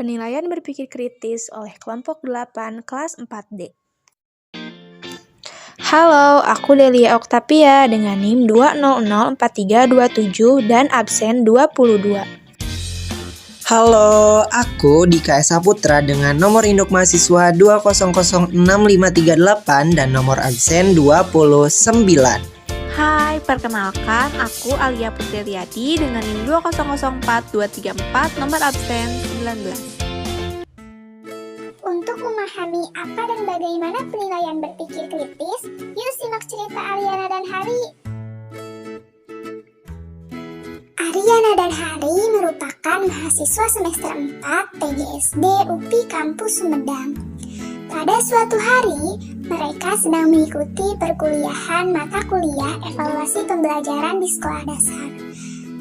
Penilaian berpikir kritis oleh kelompok 8 kelas 4D. Halo, aku Delia Oktavia dengan NIM 2004327 dan absen 22. Halo, aku Dika Esa Putra dengan nomor induk mahasiswa 2006538 dan nomor absen 29. Hai, perkenalkan aku Alia Putri Riyadi dengan NIM 2004234 nomor absen 19. Untuk memahami apa dan bagaimana penilaian berpikir kritis, yuk simak cerita Ariana dan Hari. Ariana dan Hari merupakan mahasiswa semester 4 PGSD UPI Kampus Sumedang. Pada suatu hari, mereka sedang mengikuti perkuliahan mata kuliah evaluasi pembelajaran di sekolah dasar.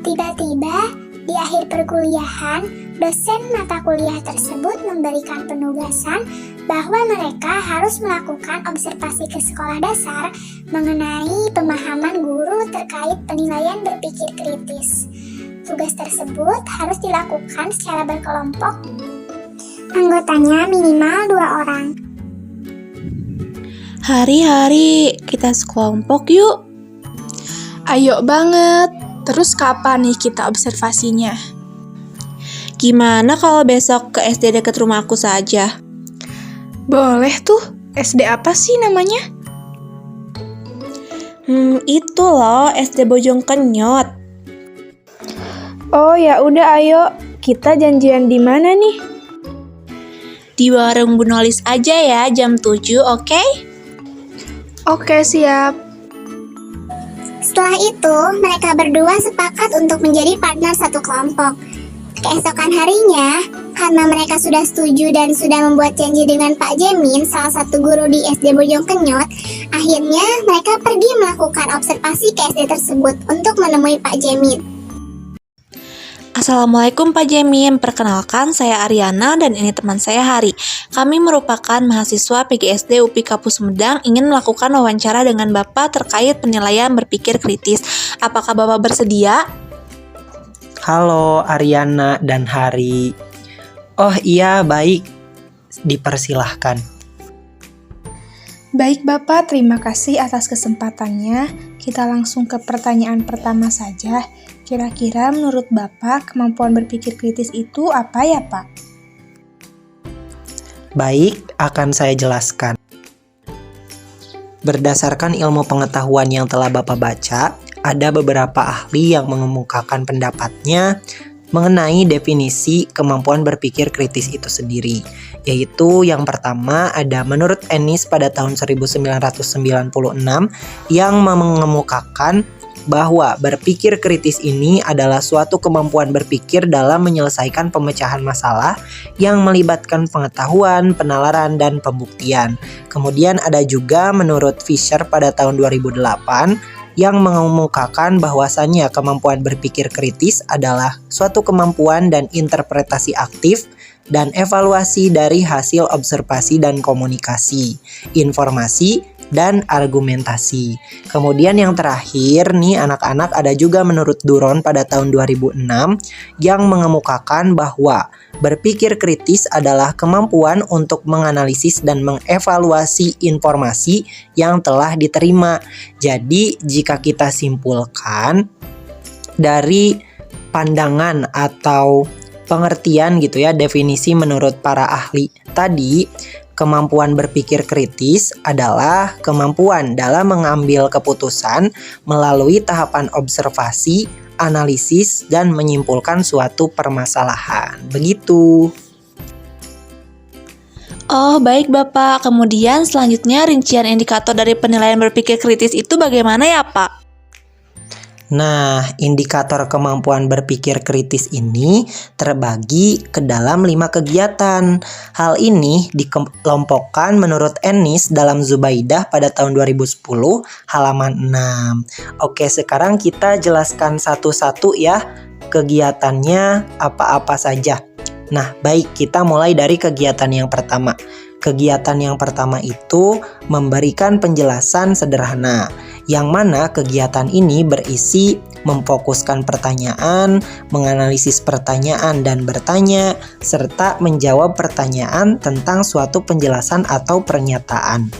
Tiba-tiba, di akhir perkuliahan, dosen mata kuliah tersebut memberikan penugasan bahwa mereka harus melakukan observasi ke sekolah dasar mengenai pemahaman guru terkait penilaian berpikir kritis. Tugas tersebut harus dilakukan secara berkelompok. Anggotanya minimal 2 orang. Hari-hari kita sekelompok yuk. Ayo banget, terus kapan nih kita observasinya? Gimana kalau besok ke SD dekat rumah aku saja? Boleh tuh, SD apa sih namanya? Itu loh SD Bojong Kenyot. Oh ya udah ayo, kita janjian di mana nih? Di warung Bu Nolis aja ya jam 7, oke? Oke, siap. Setelah itu, mereka berdua sepakat untuk menjadi partner satu kelompok. Keesokan harinya, karena mereka sudah setuju dan sudah membuat janji dengan Pak Jemin, salah satu guru di SD Bojong Kenyot, akhirnya mereka pergi melakukan observasi ke SD tersebut untuk menemui Pak Jemin. Assalamualaikum Pak Jemin, perkenalkan saya Ariana dan ini teman saya Hari. Kami merupakan mahasiswa PGSD UPI Kampus Sumedang ingin melakukan wawancara dengan Bapak terkait penilaian berpikir kritis. Apakah Bapak bersedia? Halo Ariana dan Hari. Oh iya, baik. Dipersilahkan. Baik Bapak, terima kasih atas kesempatannya. Kita langsung ke pertanyaan pertama saja. Kira-kira menurut Bapak, kemampuan berpikir kritis itu apa ya Pak? Baik, akan saya jelaskan. Berdasarkan ilmu pengetahuan yang telah Bapak baca, ada beberapa ahli yang mengemukakan pendapatnya mengenai definisi kemampuan berpikir kritis itu sendiri. Yaitu yang pertama ada menurut Ennis pada tahun 1996 yang mengemukakan bahwa berpikir kritis ini adalah suatu kemampuan berpikir dalam menyelesaikan pemecahan masalah yang melibatkan pengetahuan, penalaran, dan pembuktian. Kemudian ada juga menurut Fisher pada tahun 2008 yang mengemukakan bahwasannya kemampuan berpikir kritis adalah suatu kemampuan dan interpretasi aktif dan evaluasi dari hasil observasi dan komunikasi, informasi, dan argumentasi. Kemudian yang terakhir nih anak-anak ada juga menurut Duron pada tahun 2006 yang mengemukakan bahwa berpikir kritis adalah kemampuan untuk menganalisis dan mengevaluasi informasi yang telah diterima. Jadi jika kita simpulkan dari pandangan atau pengertian gitu ya, definisi menurut para ahli tadi, kemampuan berpikir kritis adalah kemampuan dalam mengambil keputusan melalui tahapan observasi, analisis, dan menyimpulkan suatu permasalahan. Begitu. Oh, baik Bapak. Kemudian selanjutnya rincian indikator dari penilaian berpikir kritis itu bagaimana ya Pak? Nah, indikator kemampuan berpikir kritis ini terbagi ke dalam 5 kegiatan. Hal ini dikelompokkan menurut Ennis dalam Zubaidah pada tahun 2010 halaman 6. Oke, sekarang kita jelaskan satu-satu ya kegiatannya apa-apa saja. Nah, baik, kita mulai dari kegiatan yang pertama. Kegiatan yang pertama itu memberikan penjelasan sederhana, yang mana kegiatan ini berisi memfokuskan pertanyaan, menganalisis pertanyaan dan bertanya, serta menjawab pertanyaan tentang suatu penjelasan atau pernyataan.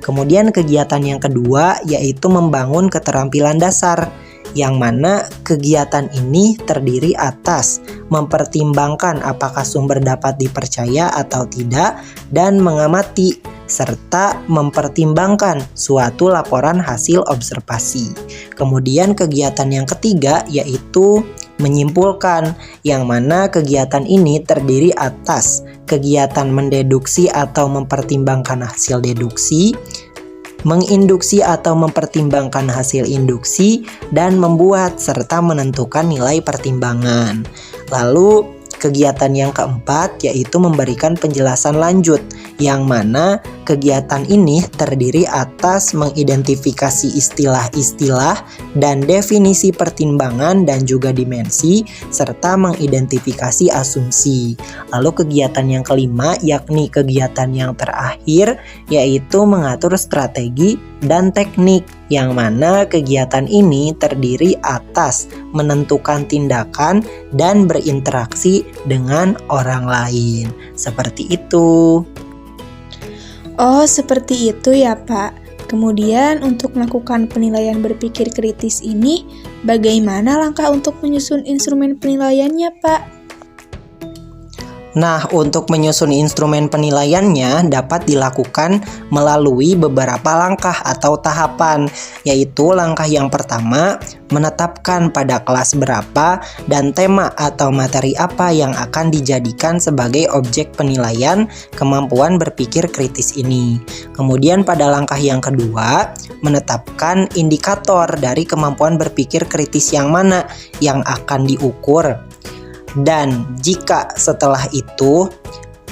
Kemudian kegiatan yang kedua yaitu membangun keterampilan dasar, yang mana kegiatan ini terdiri atas mempertimbangkan apakah sumber dapat dipercaya atau tidak dan mengamati serta mempertimbangkan suatu laporan hasil observasi. Kemudian kegiatan yang ketiga yaitu menyimpulkan, yang mana kegiatan ini terdiri atas kegiatan mendeduksi atau mempertimbangkan hasil deduksi, menginduksi atau mempertimbangkan hasil induksi, dan membuat serta menentukan nilai pertimbangan. Lalu kegiatan yang keempat yaitu memberikan penjelasan lanjut, yang mana kegiatan ini terdiri atas mengidentifikasi istilah-istilah dan definisi pertimbangan dan juga dimensi, serta mengidentifikasi asumsi. Lalu kegiatan yang kelima yakni kegiatan yang terakhir yaitu mengatur strategi dan teknik, yang mana kegiatan ini terdiri atas menentukan tindakan dan berinteraksi dengan orang lain. Seperti itu. Oh, seperti itu ya, Pak. Kemudian untuk melakukan penilaian berpikir kritis ini, bagaimana langkah untuk menyusun instrumen penilaiannya, Pak? Nah, untuk menyusun instrumen penilaiannya dapat dilakukan melalui beberapa langkah atau tahapan, yaitu langkah yang pertama, menetapkan pada kelas berapa dan tema atau materi apa yang akan dijadikan sebagai objek penilaian kemampuan berpikir kritis ini. Kemudian pada langkah yang kedua, menetapkan indikator dari kemampuan berpikir kritis yang mana yang akan diukur. Dan jika setelah itu,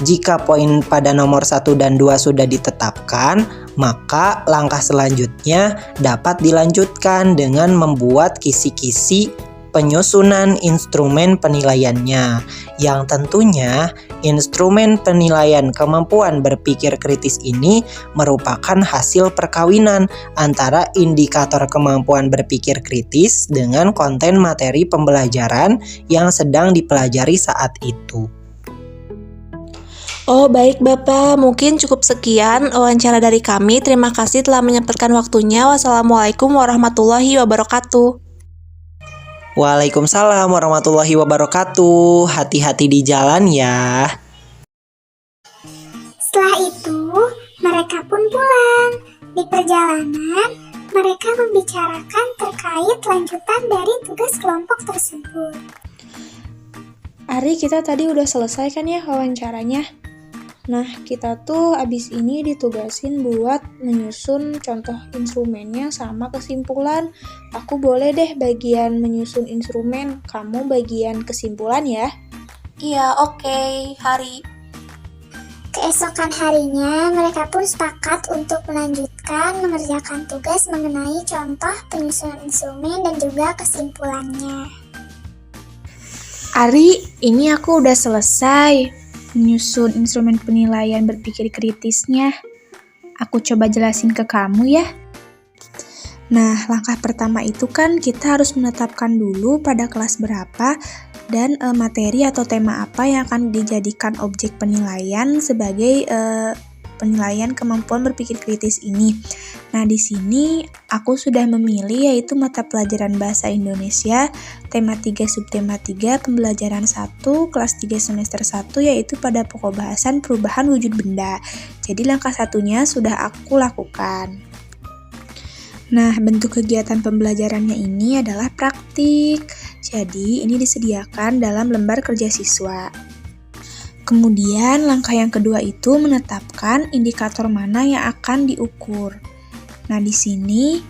jika poin pada nomor 1 dan 2 sudah ditetapkan, maka langkah selanjutnya dapat dilanjutkan dengan membuat kisi-kisi penyusunan instrumen penilaiannya, yang tentunya instrumen penilaian kemampuan berpikir kritis ini merupakan hasil perkawinan antara indikator kemampuan berpikir kritis dengan konten materi pembelajaran yang sedang dipelajari saat itu. Oh baik Bapak, mungkin cukup sekian wawancara dari kami. Terima kasih telah menyempatkan waktunya. Wassalamualaikum warahmatullahi wabarakatuh. Waalaikumsalam warahmatullahi wabarakatuh. Hati-hati di jalan ya. Setelah itu, mereka pun pulang. Di perjalanan, mereka membicarakan terkait lanjutan dari tugas kelompok tersebut. Ari, kita tadi udah selesai kan ya wawancaranya? Nah, kita tuh abis ini ditugasin buat menyusun contoh instrumennya sama kesimpulan. Aku boleh deh bagian menyusun instrumen, kamu bagian kesimpulan ya. Iya, oke, Hari. Keesokan harinya, mereka pun sepakat untuk melanjutkan mengerjakan tugas mengenai contoh penyusunan instrumen dan juga kesimpulannya. Ari, ini aku udah selesai menyusun instrumen penilaian berpikir kritisnya. Aku coba jelasin ke kamu ya. Nah, langkah pertama itu kan kita harus menetapkan dulu pada kelas berapa dan materi atau tema apa yang akan dijadikan objek penilaian sebagai penilaian kemampuan berpikir kritis ini. Nah, di sini aku sudah memilih yaitu mata pelajaran Bahasa Indonesia, tema 3 subtema 3, pembelajaran 1, kelas 3 semester 1 yaitu pada pokok bahasan perubahan wujud benda. Jadi langkah satunya sudah aku lakukan. Nah, bentuk kegiatan pembelajarannya ini adalah praktik. Jadi, ini disediakan dalam lembar kerja siswa. Kemudian, langkah yang kedua itu menetapkan indikator mana yang akan diukur. Nah, di sini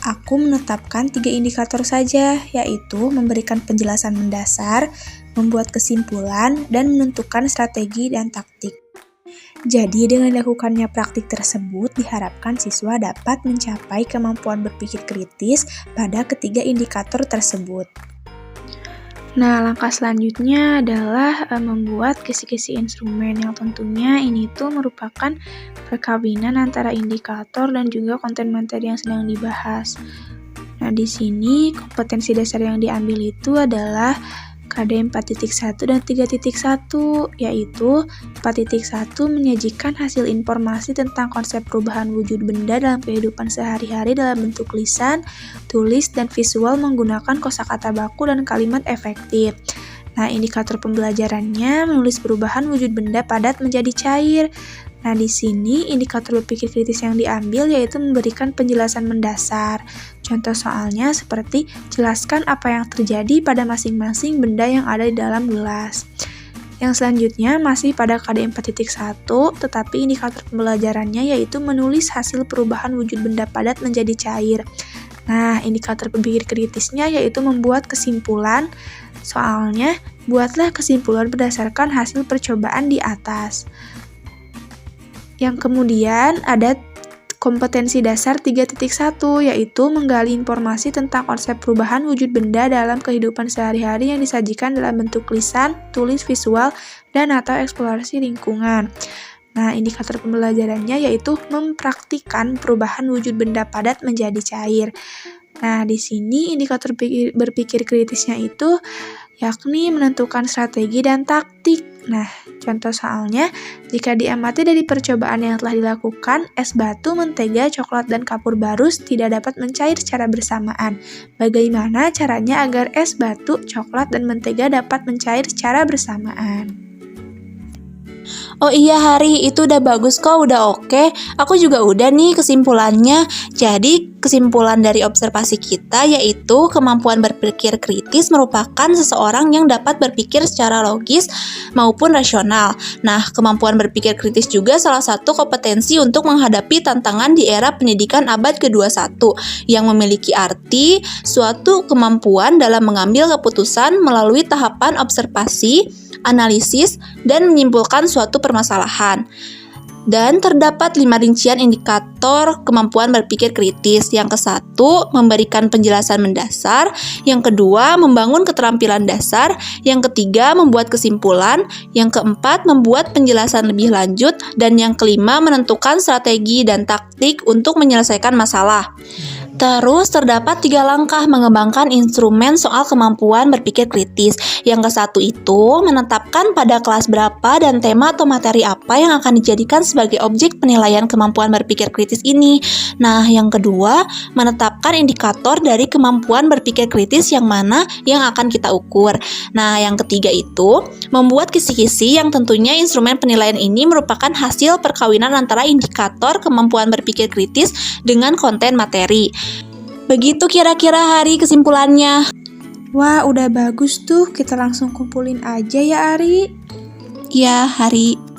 aku menetapkan 3 indikator saja, yaitu memberikan penjelasan mendasar, membuat kesimpulan, dan menentukan strategi dan taktik. Jadi, dengan dilakukannya praktik tersebut, diharapkan siswa dapat mencapai kemampuan berpikir kritis pada ketiga indikator tersebut. Nah, langkah selanjutnya adalah membuat kisi-kisi instrumen yang tentunya ini tuh merupakan perkawinan antara indikator dan juga konten materi yang sedang dibahas. Nah, Nah, di sini kompetensi dasar yang diambil itu adalah KD 4.1 dan 3.1, yaitu 4.1 menyajikan hasil informasi tentang konsep perubahan wujud benda dalam kehidupan sehari-hari dalam bentuk lisan, tulis, dan visual menggunakan kosakata baku dan kalimat efektif. Nah, indikator pembelajarannya menulis perubahan wujud benda padat menjadi cair. Nah, di sini indikator berpikir kritis yang diambil yaitu memberikan penjelasan mendasar. Contoh soalnya seperti jelaskan apa yang terjadi pada masing-masing benda yang ada di dalam gelas. Yang selanjutnya masih pada KD 4.1, tetapi indikator pembelajarannya yaitu menulis hasil perubahan wujud benda padat menjadi cair. Nah, indikator berpikir kritisnya yaitu membuat kesimpulan. Soalnya, buatlah kesimpulan berdasarkan hasil percobaan di atas. Yang kemudian ada kompetensi dasar 3.1, yaitu menggali informasi tentang konsep perubahan wujud benda dalam kehidupan sehari-hari yang disajikan dalam bentuk lisan, tulis, visual, dan atau eksplorasi lingkungan. Nah, indikator pembelajarannya yaitu mempraktikkan perubahan wujud benda padat menjadi cair. Nah, di sini indikator berpikir kritisnya itu yakni menentukan strategi dan taktik. Nah, contoh soalnya, jika diamati dari percobaan yang telah dilakukan, es batu, mentega, coklat, dan kapur barus tidak dapat mencair secara bersamaan. Bagaimana caranya agar es batu, coklat, dan mentega dapat mencair secara bersamaan? Oh iya Hari, itu udah bagus kok, udah oke. Aku juga udah nih kesimpulannya. Jadi kesimpulan dari observasi kita yaitu kemampuan berpikir kritis merupakan seseorang yang dapat berpikir secara logis maupun rasional. Nah, kemampuan berpikir kritis juga salah satu kompetensi untuk menghadapi tantangan di era pendidikan abad ke-21 yang memiliki arti suatu kemampuan dalam mengambil keputusan melalui tahapan observasi, analisis, dan menyimpulkan suatu permasalahan. Dan terdapat 5 rincian indikator kemampuan berpikir kritis. Yang ke-1, memberikan penjelasan mendasar. Yang kedua, membangun keterampilan dasar. Yang ketiga, membuat kesimpulan. Yang keempat, membuat penjelasan lebih lanjut. Dan yang kelima, menentukan strategi dan taktik untuk menyelesaikan masalah. Terus terdapat 3 langkah mengembangkan instrumen soal kemampuan berpikir kritis. Yang ke-1 itu menetapkan pada kelas berapa dan tema atau materi apa yang akan dijadikan sebagai objek penilaian kemampuan berpikir kritis ini. Nah, yang kedua menetapkan indikator dari kemampuan berpikir kritis yang mana yang akan kita ukur. Nah, yang ketiga itu membuat kisi-kisi yang tentunya instrumen penilaian ini merupakan hasil perkawinan antara indikator kemampuan berpikir kritis dengan konten materi. Begitu kira-kira Hari kesimpulannya. Wah, udah bagus tuh. Kita langsung kumpulin aja ya, Ari. Ya, Hari.